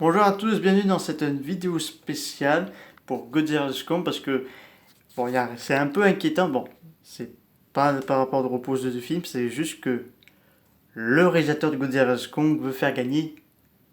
Bonjour à tous, bienvenue dans cette vidéo spéciale pour Godzilla vs Kong parce que bon, c'est un peu inquiétant. Bon, c'est pas par rapport au repos de film, c'est juste que le réalisateur de Godzilla vs Kong veut faire gagner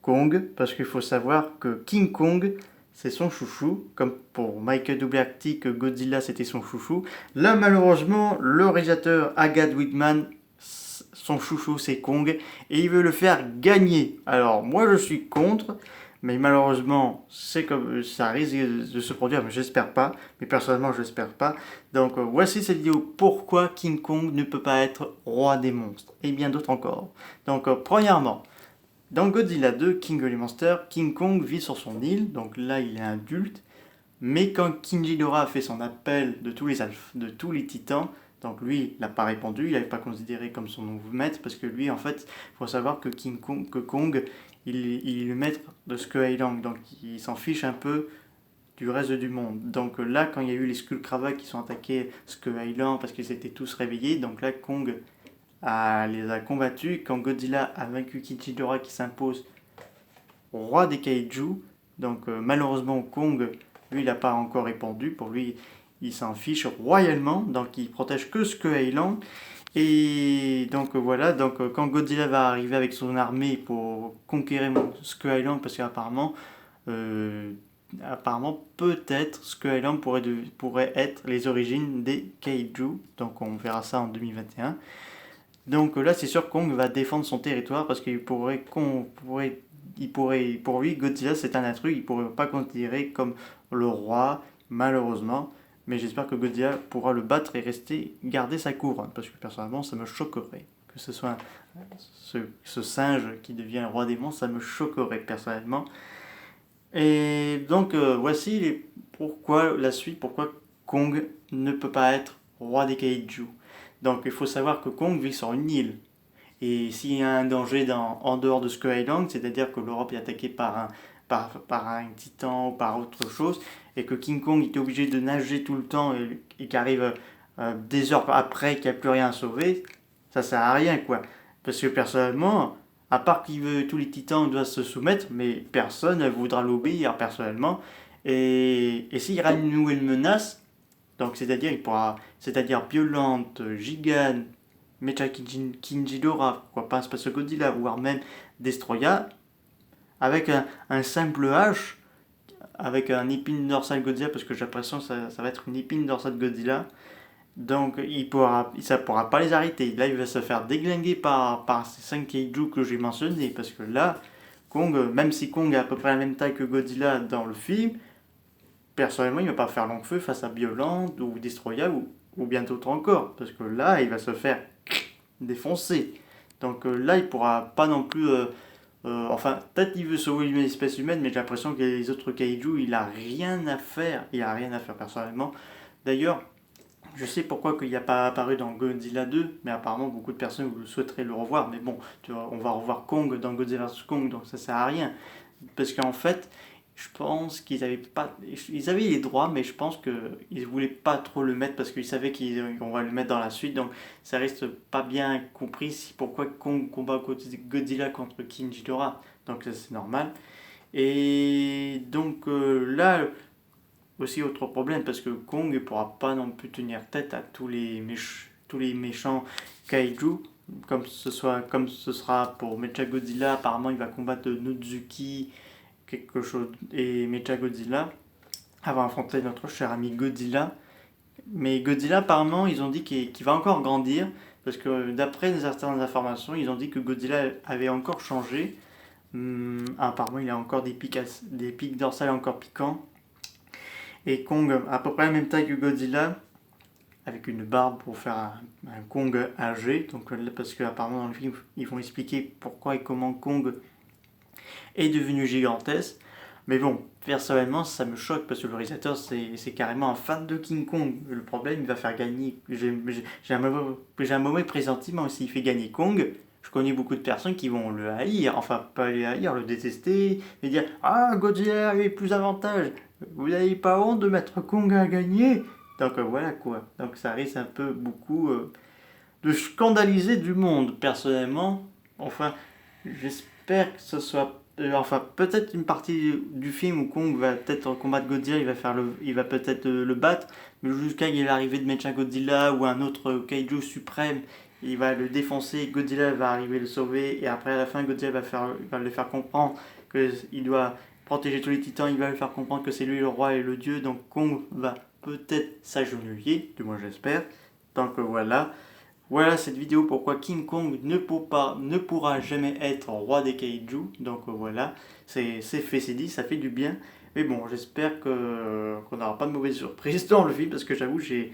Kong parce qu'il faut savoir que King Kong c'est son chouchou, comme pour Michael Dougherty que Godzilla c'était son chouchou. Là, malheureusement, le réalisateur Agathe Wickman, son chouchou c'est Kong et il veut le faire gagner. Alors, moi je suis contre. Mais malheureusement, c'est comme ça risque de se produire, mais j'espère pas. Mais personnellement, je n'espère pas. Donc voici cette vidéo pourquoi King Kong ne peut pas être roi des monstres et bien d'autres encore. Donc premièrement, dans Godzilla 2, King of the Monsters, King Kong vit sur son île, donc là il est adulte. Mais quand King Ghidorah a fait son appel de de tous les titans, donc lui, il n'a pas répondu, il n'avait pas considéré comme son nouveau maître, parce que lui, en fait, il faut savoir que Kong, il est le maître de Skull Island, donc il s'en fiche un peu du reste du monde. Donc là, quand il y a eu les Skullcravats qui sont attaqués Skull Island parce qu'ils étaient tous réveillés, donc là, Kong les a combattus. Quand Godzilla a vaincu King Ghidorah qui s'impose roi des kaiju, donc malheureusement, Kong, lui, il n'a pas encore répondu. Pour lui, il s'en fiche royalement, donc il protège que Skull Island. Et donc voilà, donc quand Godzilla va arriver avec son armée pour conquérir Skull Island, parce qu'apparemment, peut-être Skull Island pourrait être les origines des Kaiju, donc on verra ça en 2021. Donc là, c'est sûr que Kong va défendre son territoire parce pour lui, Godzilla c'est un intrus, il pourrait pas considérer comme le roi, malheureusement. Mais j'espère que Godzilla pourra le battre et garder sa couronne, parce que personnellement, ça me choquerait que ce soit ce singe qui devient le roi des monstres, ça me choquerait personnellement. Et donc voici la suite, pourquoi Kong ne peut pas être roi des kaiju. Donc il faut savoir que Kong vit sur une île. Et s'il y a un danger en dehors de Skull Island, c'est-à-dire que l'Europe est attaquée par un titan ou par autre chose, et que King Kong est obligé de nager tout le temps et qu'arrive des heures après qu'il n'y a plus rien à sauver, ça sert à rien quoi. Parce que personnellement, à part qu'il veut tous les titans doivent se soumettre, mais personne ne voudra l'obéir personnellement. Et s'il y aura une nouvelle menace, donc c'est-à-dire violente, gigante, Mecha Ghidorah, pourquoi pas un Space Godzilla, voire même Destroya, avec un simple H, avec un épine dorsale Godzilla, parce que j'ai l'impression que ça va être une épine dorsale Godzilla. Donc ça pourra pas les arrêter. Là, il va se faire déglinguer par ces 5 kaiju que j'ai mentionnés. Parce que là, Kong, même si Kong a à peu près la même taille que Godzilla dans le film, personnellement, il ne va pas faire long feu face à Bioland ou Destroya ou bien d'autres encore. Parce que là, il va se faire défoncer. Donc là, il pourra pas non plus. Enfin, peut-être qu'il veut sauver l'espèce humaine, mais j'ai l'impression que les autres kaiju, il a rien à faire. Il a rien à faire personnellement. D'ailleurs, je sais pourquoi il n'y a pas apparu dans Godzilla 2, mais apparemment beaucoup de personnes souhaiteraient le revoir. Mais bon, tu vois, on va revoir Kong dans Godzilla vs Kong, donc ça sert à rien. Parce qu'en fait, je pense qu'ils avaient pas, ils avaient les droits, mais je pense qu'ils voulaient pas trop le mettre parce qu'ils savaient qu'on va le mettre dans la suite. Donc ça reste pas bien compris pourquoi Kong combat Godzilla contre King Ghidorah. Donc ça c'est normal. Et donc là, aussi autre problème parce que Kong ne pourra pas non plus tenir tête à tous les méchants kaiju comme ce sera pour Mechagodzilla. Apparemment il va combattre Nozuki quelque chose et Mechagodzilla avant d'affronter notre cher ami Godzilla. Mais Godzilla apparemment ils ont dit qu'il va encore grandir parce que d'après certaines informations ils ont dit que Godzilla avait encore changé. Apparemment il a encore des pics dorsales encore piquants. Et Kong, à peu près la même taille que Godzilla, avec une barbe pour faire un Kong âgé. Donc, parce qu'apparemment dans le film, ils vont expliquer pourquoi et comment Kong est devenu gigantesque. Mais bon, personnellement, ça me choque parce que le réalisateur, c'est carrément un fan de King Kong. Le problème, il va faire gagner. J'ai un mauvais pressentiment s'il fait gagner Kong. Je connais beaucoup de personnes qui vont le haïr, enfin pas le haïr, le détester, et dire ah Godzilla avait plus d'avantages. Vous n'avez pas honte de mettre Kong à gagner. Donc voilà quoi. Donc ça risque un peu beaucoup de scandaliser du monde personnellement. Enfin, j'espère que ce soit enfin, peut-être une partie du film où Kong va peut-être combattre Godzilla, il va peut-être le battre, mais jusqu'à l'arrivée de Mechagodzilla ou un autre kaiju suprême, il va le défoncer, Godzilla va arriver le sauver, et après à la fin, Godzilla va le faire comprendre qu'il doit protéger tous les titans, il va le faire comprendre que c'est lui le roi et le dieu, donc Kong va peut-être s'agenouiller, du moins j'espère. Donc voilà. Voilà cette vidéo pourquoi King Kong ne pourra jamais être roi des kaiju. Donc voilà, c'est fait, c'est dit, ça fait du bien. Mais bon, j'espère qu'on n'aura pas de mauvaises surprises dans le film parce que j'avoue, j'ai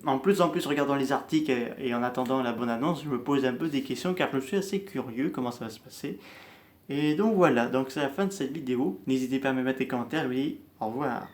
en plus regardant les articles et en attendant la bonne annonce, je me pose un peu des questions car je suis assez curieux comment ça va se passer. Et donc voilà, donc c'est la fin de cette vidéo. N'hésitez pas à me mettre des commentaires et au revoir.